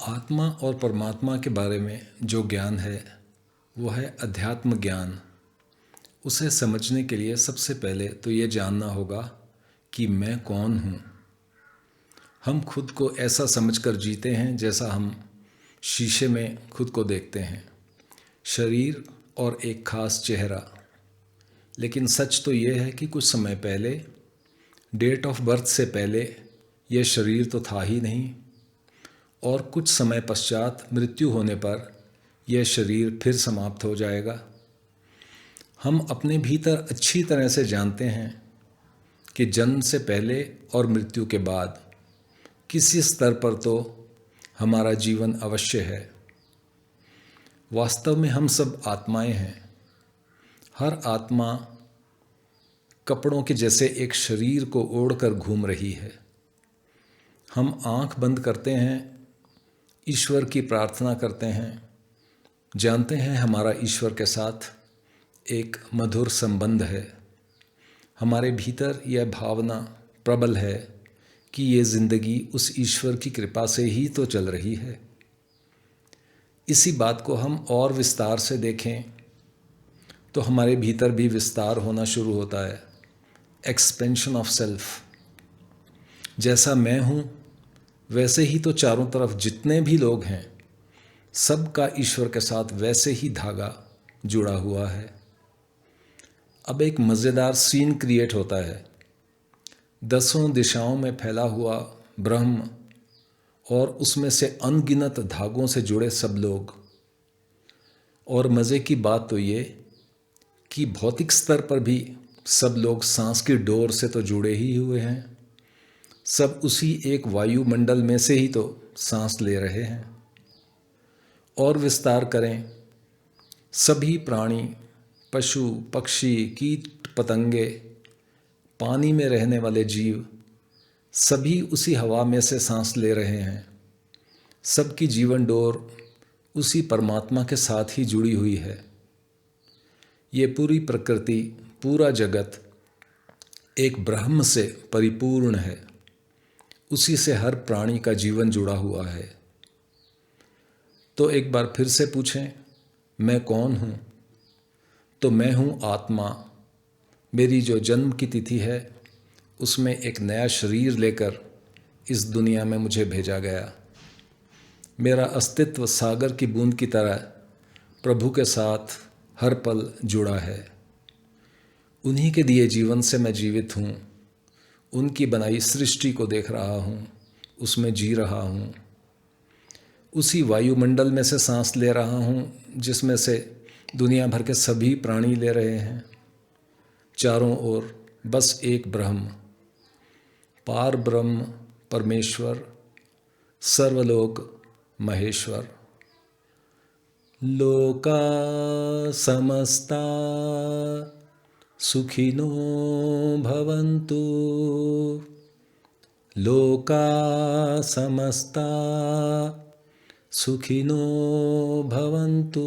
आत्मा और परमात्मा के बारे में जो ज्ञान है वो है अध्यात्म ज्ञान। उसे समझने के लिए सबसे पहले तो ये जानना होगा कि मैं कौन हूँ। हम खुद को ऐसा समझकर जीते हैं जैसा हम शीशे में खुद को देखते हैं, शरीर और एक खास चेहरा। लेकिन सच तो ये है कि कुछ समय पहले, डेट ऑफ बर्थ से पहले, यह शरीर तो था ही नहीं, और कुछ समय पश्चात मृत्यु होने पर यह शरीर फिर समाप्त हो जाएगा। हम अपने भीतर अच्छी तरह से जानते हैं कि जन्म से पहले और मृत्यु के बाद किसी स्तर पर तो हमारा जीवन अवश्य है। वास्तव में हम सब आत्माएं हैं। हर आत्मा कपड़ों के जैसे एक शरीर को ओढ़कर घूम रही है। हम आंख बंद करते हैं, ईश्वर की प्रार्थना करते हैं, जानते हैं हमारा ईश्वर के साथ एक मधुर संबंध है। हमारे भीतर यह भावना प्रबल है कि ये ज़िंदगी उस ईश्वर की कृपा से ही तो चल रही है। इसी बात को हम और विस्तार से देखें तो हमारे भीतर भी विस्तार होना शुरू होता है, एक्सपेंशन ऑफ सेल्फ। जैसा मैं हूँ वैसे ही तो चारों तरफ जितने भी लोग हैं, सबका ईश्वर के साथ वैसे ही धागा जुड़ा हुआ है। अब एक मज़ेदार सीन क्रिएट होता है। 10 दिशाओं में फैला हुआ ब्रह्म और उसमें से अनगिनत धागों से जुड़े सब लोग। और मज़े की बात तो ये कि भौतिक स्तर पर भी सब लोग सांस की डोर से तो जुड़े ही हुए हैं। सब उसी एक वायुमंडल में से ही तो सांस ले रहे हैं। और विस्तार करें, सभी प्राणी, पशु, पक्षी, कीट पतंगे, पानी में रहने वाले जीव, सभी उसी हवा में से सांस ले रहे हैं। सबकी जीवन डोर उसी परमात्मा के साथ ही जुड़ी हुई है। ये पूरी प्रकृति, पूरा जगत एक ब्रह्म से परिपूर्ण है। उसी से हर प्राणी का जीवन जुड़ा हुआ है। तो एक बार फिर से पूछें, मैं कौन हूँ? तो मैं हूँ आत्मा। मेरी जो जन्म की तिथि है उसमें एक नया शरीर लेकर इस दुनिया में मुझे भेजा गया। मेरा अस्तित्व सागर की बूंद की तरह प्रभु के साथ हर पल जुड़ा है। उन्हीं के दिए जीवन से मैं जीवित हूँ। उनकी बनाई सृष्टि को देख रहा हूँ, उसमें जी रहा हूँ। उसी वायुमंडल में से सांस ले रहा हूँ जिसमें से दुनिया भर के सभी प्राणी ले रहे हैं। चारों ओर बस एक ब्रह्म, पार ब्रह्म परमेश्वर, सर्वलोक महेश्वर। लोका समस्ता सुखिनो भवन्तु। लोका समस्ता सुखिनो भवन्तु।